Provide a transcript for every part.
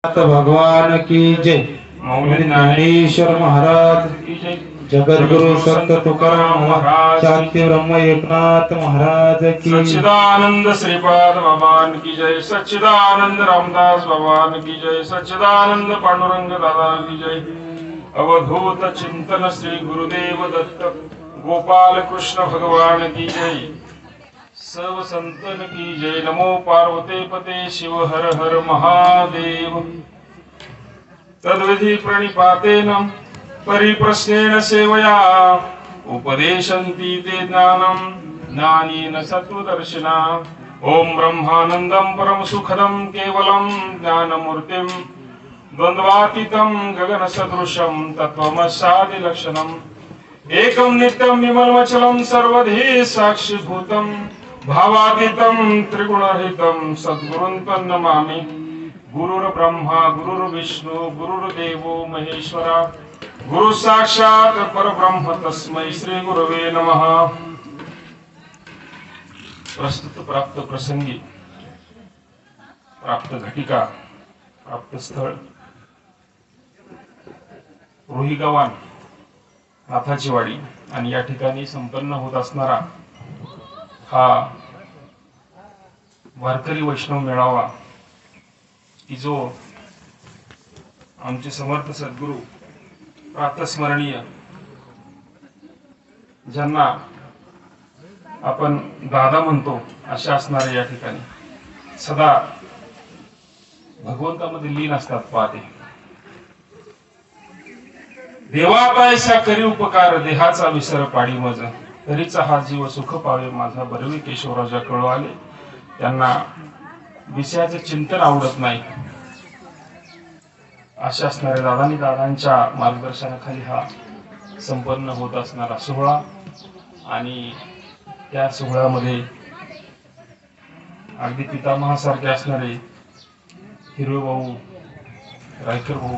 भगवान की जय। मौली ज्ञानेश्वर महाराज की जय। जगद्गुरु संत तुकाराम महाराज, शांति ब्रह्म एकनाथ महाराज की। सच्चिदानंद श्रीपाद भगवान की जय। सच्चिदानंद रामदास भगवान की जय। सच्चिदानंद पांडुरंग दादा की जय। अवधूत चिंतन श्री गुरुदेव दत्त गोपाल कृष्ण भगवान की जय। सर्व संतन की जय। नमो पार्वते पते शिव हर हर महादेव। तद्विधि प्रणिपातेन परिप्रश्नेन सेवया उपदेशन्ति ते ज्ञानं ज्ञानेन सत्त्वदर्शिना। ओम ब्रह्मानन्दं परम सुखदं केवलं ज्ञानमूर्तिं द्वन्द्वातीतं गगनसदृशं तत्त्वमस्यादिलक्षणम् एकं नित्यं विमलमचलं सर्वधी साक्षिभूतं भावातीतं त्रिगुणरहितं सद्गुरुं तन्नमामि। गुरुर्ब्रह्मा गुरुर्विष्णु गुरुर्देवो महेश्वरा गुरु साक्षात् परब्रह्म तस्मै श्री गुरवे नमः। प्रस्तुत प्राप्त प्रसंगी प्राप्त घटिका प्राप्त स्थळ रोहिगावान नाथाची वाडी आणि या ठिकाणी संपन्न होत असणारा हा वारकरी वैष्णव मेळावा की जो आमचे समर्थ सद्गुरू प्रातस्मरणीय ज्यांना आपण दादा म्हणतो अशा असणारे या ठिकाणी सदा भगवंतामध्ये लीन असतात पाहते। देवा पैसा करी उपकार देहाचा विसर पाडी मज तरीचा हा जीव सुख पावे माझा बरवी केशवराजा कळू आले। त्यांना विषयाचे चिंतन आवडत नाही अशा असणाऱ्या दादांनी दादांच्या मार्गदर्शनाखाली हा संपन्न होत असणारा सोहळा आणि त्या सोहळ्यामध्ये अगदी पितामहासारखे असणारे हिरवे भाऊ रायकर भाऊ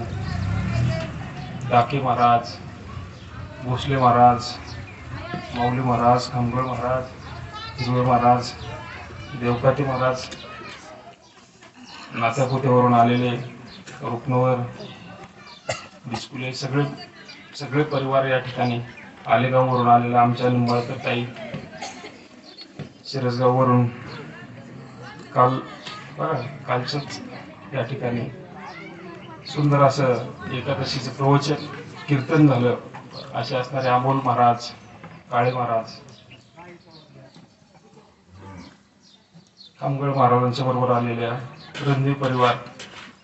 डाके महाराज भोसले महाराज माऊली महाराज खामगळ महाराज हिरवे महाराज देवकाते महाराज नात्यापुतेवरून आलेले रुक्नवर बिस्कुले सगळे परिवार या ठिकाणी आलेगाववरून आलेला आमच्या निंबाळकर ताई शिरसगाववरून कालच या ठिकाणी सुंदर असं एकादशीचं प्रवचन कीर्तन झालं। असे असणारे अमोल महाराज काळे महाराज खामगळ महाराजांच्या बरोबर आलेल्या रणदेव परिवार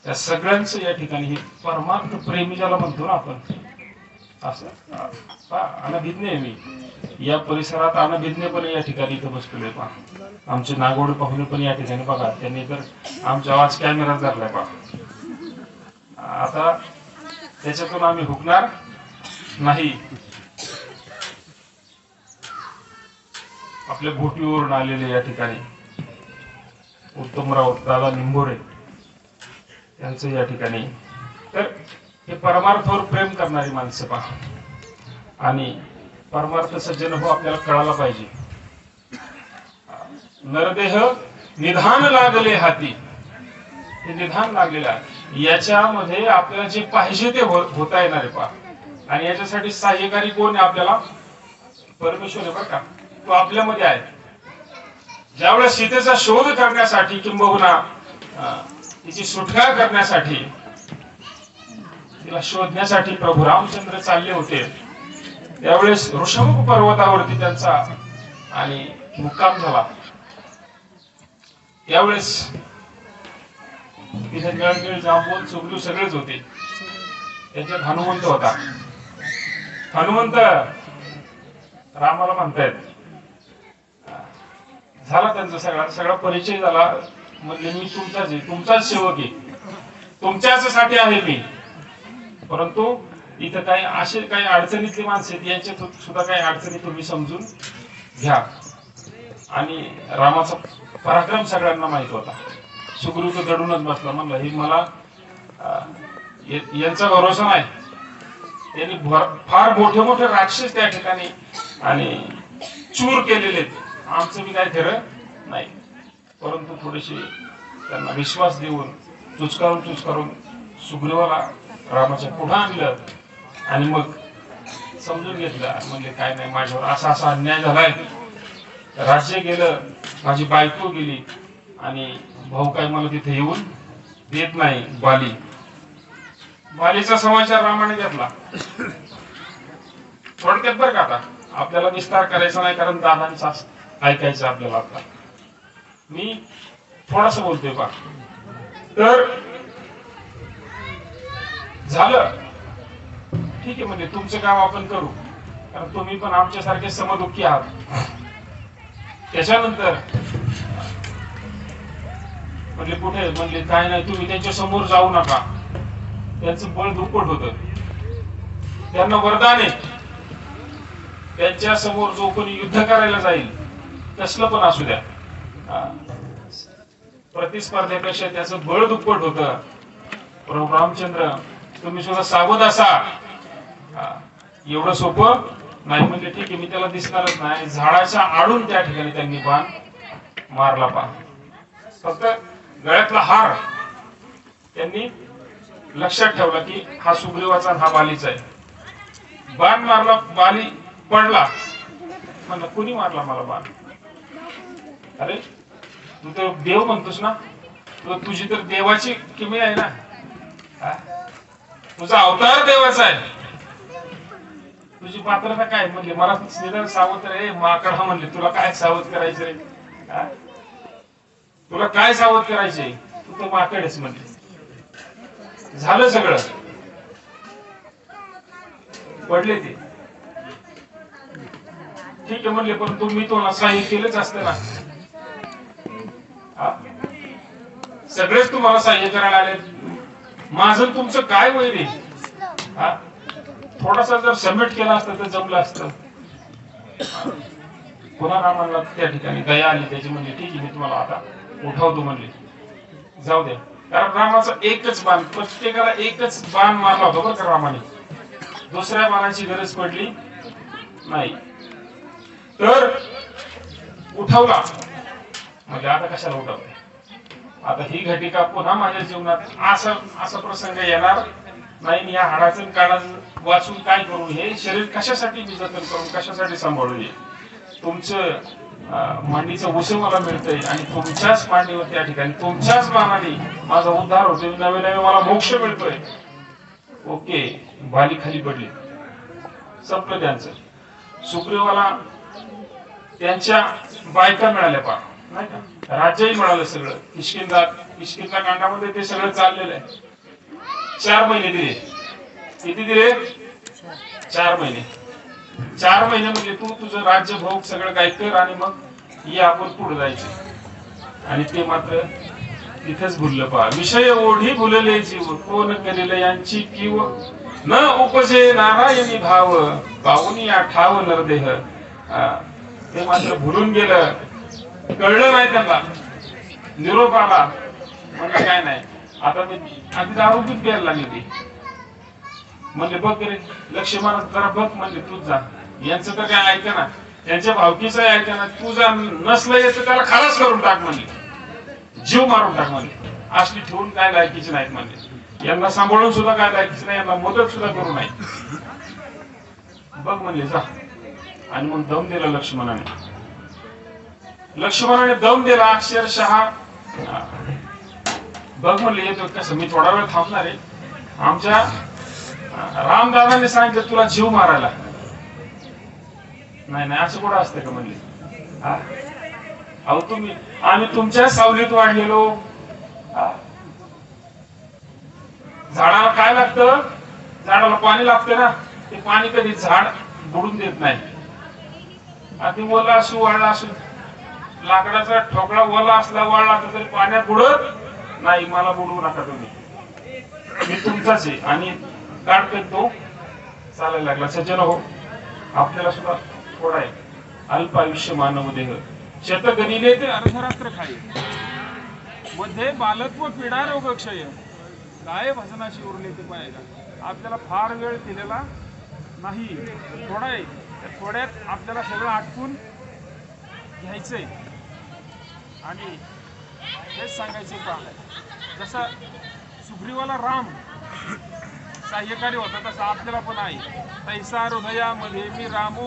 या सगळ्यांचं या ठिकाणी हे परमार्थ प्रेमी ज्याला म्हणतो ना आपण असं अनभिज्ञ आहे। मी या परिसरात अनभिज्ञपणे या ठिकाणी इथं बसलेले पहा। आमचे नागोडे पाहुणे पण या ठिकाणी बघा त्यांनी तर आमच्या आवाज कॅमेरा धरलाय पहा। आता त्याच्यातून आम्ही हुकणार नाही। आपल्या भोटीवरून आलेले या ठिकाणी उत्तमराव दादा निंबोरे यांचं या ठिकाणी तर हे परमार्थावर प्रेम करणारी माणसं पहा आणि परमार्थ सज्जन हो आपल्याला कळायला पाहिजे। नरदेह निधान लागले हाती हे निधान लागलेलं आहे। याच्यामध्ये आपल्याला जे पाहिजे ते होता येणार आहे पहा आणि याच्यासाठी सहाय्यकारी कोण आहे आपल्याला परमेश्वर आहे बरं का। तो आपल्यामध्ये आहे। ज्यावेळेस सीतेचा शोध करण्यासाठी किंबहुना तिची सुटका करण्यासाठी तिला शोधण्यासाठी प्रभू रामचंद्र चालले होते त्यावेळेस ऋषभ पर्वतावरती त्यांचा आणि मुक्काम झाला। त्यावेळेस तिथे गळगळ जांभूळ चुगलू सगळेच होते। त्याच्यात हनुमंत होता। हनुमंत रामाला म्हणतायत झाला त्यांचा सगळा परिचय झाला। म्हणजे मी तुमचाच सेवक आहे तुमच्यासाठी आहे मी। परंतु इथं काही अडचणीतली माणसं आहेत यांच्यात सुद्धा काही अडचणी तुम्ही समजून घ्या। आणि रामाचा पराक्रम सगळ्यांना माहित होता। सुग्रीव तर दडूनच बसला म्हणलं हे मला यांचा भरोसा नाही। त्यांनी फार मोठे मोठे राक्षस त्या ठिकाणी आणि चूर केलेले आमचं मी काय खरं नाही। परंतु थोडीशी त्यांना विश्वास देऊन चुचकारून सुग्रीवाला रामाच्या पुढे आणलं आणि मग समजून घेतलं. म्हणजे काय नाही, माझ्यावर असा असा अन्याय झालाय, राज्य गेलं, माझी बायको गेली आणि भाऊ काय मला तिथे येऊन देत नाही. बालीचा समाचार रामाने घेतला. थोडक्यात बरं का, आता आपल्याला विस्तार करायचा नाही कारण दादांचा ऐकायचं आपल्याला. आता मी थोडस बोलतोय बा. तर झालं ठीक आहे, म्हणजे तुमचं काम आपण करू, कारण तुम्ही पण आमच्यासारखे समदुःखी आहात. त्याच्यानंतर म्हणले कुठे, म्हणले काय नाही, तुम्ही त्यांच्या समोर जाऊ नका, त्यांचं बळ दुप्पट होत, त्यांना वरदान आहे, त्यांच्या समोर जो कोणी युद्ध करायला जाईल कसलं पण असू द्या, प्रतिस्पर्ध्यापेक्षा त्याचं बळ दुप्पट होत. प्रभू रामचंद्र तुम्ही सुद्धा सावध असा. एवढं सोपं नाही. म्हणजे ठीक आहे, मी त्याला दिसणारच नाही. झाडाच्या आडून त्या ठिकाणी त्यांनी बाण मारला. फक्त गळ्यातला हार त्यांनी लक्षात ठेवला की हा सुग्रीवाचा, हा बालीचा आहे. बाण मारला, बाली पडला. म्हणलं कुणी मारला मला बाण? अरे तू तर देव म्हणतोस ना, तुझी तर देवाची किमी आहे ना, तुझा अवतार देवाचा आहे, तुझी पात्रता काय? म्हणजे मला निदान सावध रे माकडा, म्हणले तुला काय सावध करायचं रे, तुला काय सावध करायचे, तू तर माकडच. म्हणले झालं सगळं, पडले ते ठीक आहे. म्हणले पण तुम्ही तो सहाय्य केलंच असतं ना, सगळेच तुम्हाला सहाय्य करायला आले, माझं तुमचं काय वैर आहे? थोडासा जर सबमिट केला असतं तर जमलं असतं. पुन्हा रामाला त्या ठिकाणी दया आली त्याची. म्हणजे ठीक आहे, मी तुम्हाला आता उठवतो. म्हणले जाऊ द्या, कारण रामाचा एकच बाण, प्रत्येकाला एकच बाण मारला होता बरं का रामाने, दुसऱ्या बाणाची गरज पडली नाही. तर उठवला. म्हणजे आता कशाला उठवते, आता ही घटिका पुन्हा माझ्या जीवनात असा प्रसंग येणार नाही. या हाडाचं काढाचं वाचून काय करू, हे शरीर कशासाठी मी जतन करून कशासाठी सांभाळू? तुमचं मांडीचं उस मला मिळतंय आणि तुमच्याच मांडीवर त्या ठिकाणी तुमच्याच बाणाने माझा उद्धार होतोय, नवे नवे मला मोक्ष मिळतोय. ओके, बाली खाली पडली, संपलं त्यांचं. सुग्रीवाला त्यांच्या बायका मिळाल्या पा, नाही का, राज्यही मिळालं सगळं. किष्किंधा कांडामध्ये ते सगळं चाललेलं आहे. 4 महिने दिले. किती दिले? 4 महिने. 4 महिने म्हणजे तू तुझं राज्य भोग सगळं काय कर आणि मग ये आपण पुढे जायचं. आणि ते मात्र तिथेच भुललं पहा. विषय ओढी भुलले जीव, कोण करेल यांची किव, न उपजे नारायणी भाव, पाहुनी ठाव नरदेह. ते मात्र भुलून गेलं, कळलं नाही त्यांना. निरोप आला म्हणजे काय नाही, आता मी आधी दारू दूध प्यायला लागली ती. म्हणजे बघ रे लक्ष्मण, जरा बघ, म्हणजे तूच जा, यांचं तर काय ऐका ना, त्यांच्या भावकीचं ऐका ना, तू जा, नसलं येतं त्याला खलास करून टाक, म्हणजे जीव मारून टाक, म्हणजे असली ठेवून काय लायकीची नाहीत, म्हणजे यांना सांभाळून सुद्धा काय लायकीची नाही, यांना मदत सुद्धा करू नाही. बघ म्हणले जा. आणि मग दम दिला लक्ष्मणाने. लक्ष्मणाने दम दिला अक्षरशः. बघ म्हणले येतो कसं, मी थोडा वेळ थांबणार आहे. आमच्या रामदादाने सांगितलं तुला जीव मारायला. नाही नाही, असं कुठं असतं का? म्हणले अहो तुम्ही, आम्ही तुमच्या सावलीत वाढलेलो. झाडाला काय लागतं? झाडाला पाणी लागतं ना, ते पाणी कधी झाड बुडून देत नाही. आधी ओला असू वाळला असू, लाकडाचा ठोकळा ओला असला वाळला असला तरी पाण्यात बुडत नाही. मला बुडवू नका तुम्ही, मी तुमचाच आहे. आणि काढतोय तो चालायला लागला. सज्जन हो, आपल्याला सुद्धा थोडा आहे. अल्प आयुष्य मानव देह, शतगणिले ते अर्धरात्र खाई, मध्ये बालत्व पीडा रोगक्षय, काय भजनाशी उरले ते पाहायला. आपल्याला फार वेळ दिलेला नाही, थोडा आहे. थोड्यात आपल्याला सगळं आटपून घ्यायचंय आणि हेच सांगायचे काम आहे. जसा डुबरीवाला राम सहाय्यकारी होता तसा आपल्याला पण आहे. तैसा हृदयामध्ये मी रामो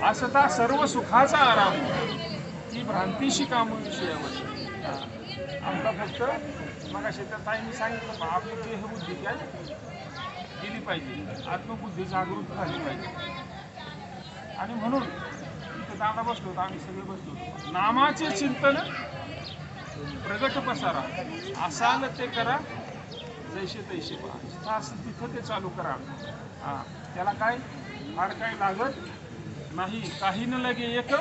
असता सर्व सुखाचा आराम, ती भ्रांतीशी काम विषयावर. आपला फक्त मग त्या ताईंनी सांगितलं बा आपली देहबुद्धी काय गेली पाहिजे, आत्मबुद्धी जागृत झाली पाहिजे. आणि म्हणून इथं दादा बसलो होतो, आम्ही सगळे बसलो होतो. नामाचे चिंतन प्रगट पसारा, असाल ते करा जैसे तैसे पहा. जिथं असं तिथं ते चालू करा. त्याला काय फार काय लागत नाही. काही न लगे एक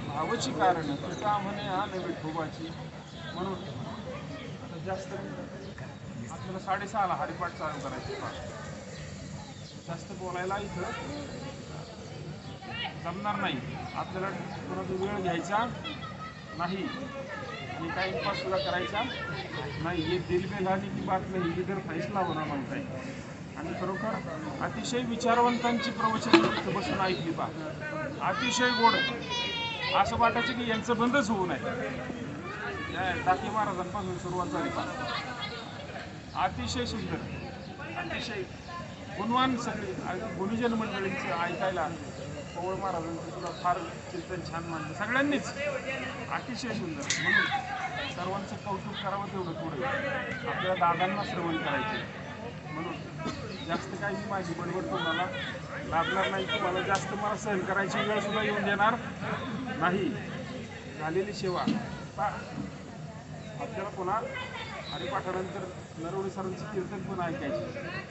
भावची कारण तुका म्हणे हा नवे ठोबाची. म्हणून आता जास्त आपल्याला 6:30ला हरिपाठ चालू करायचे. जास्त बोलायला इथं जमणार नाही. आपल्याला कोणाचा वेळ घ्यायचा नाही आणि टाइमपास सुद्धा करायचा नाही. हे दिल में लाने की बात नाही, इधर फैसला होणार नव्हता. आणि खरोखर अतिशय विचारवंतांची प्रवचन इथं बसून ऐकली पा, अतिशय गोड. असं वाटायचं की यांचं बंदच होऊ नये. टाके महाराजांपासून सुरुवात झाली पा. अतिशय सुंदर, अतिशय गुणवान सगळी गुणीजन मंडळींचं ऐकायला. पवळ महाराजांचं सुद्धा फार चिंतन छान मानलं सगळ्यांनीच, अतिशय सुंदर. म्हणून सर्वांचं कौतुक करावं तेवढं थोडं. आपल्याला दादांना श्रवण करायचे. म्हणून जास्त काही मी माझी बडबड तुम्हाला लाभणार नाही. तुम्हाला जास्त मला सहन करायची वेळ सुद्धा येऊन देणार नाही. झालेली सेवा आपल्याला पुन्हा हरिपाठानंतर नरवणे सरांचं कीर्तन पण ऐकायचे.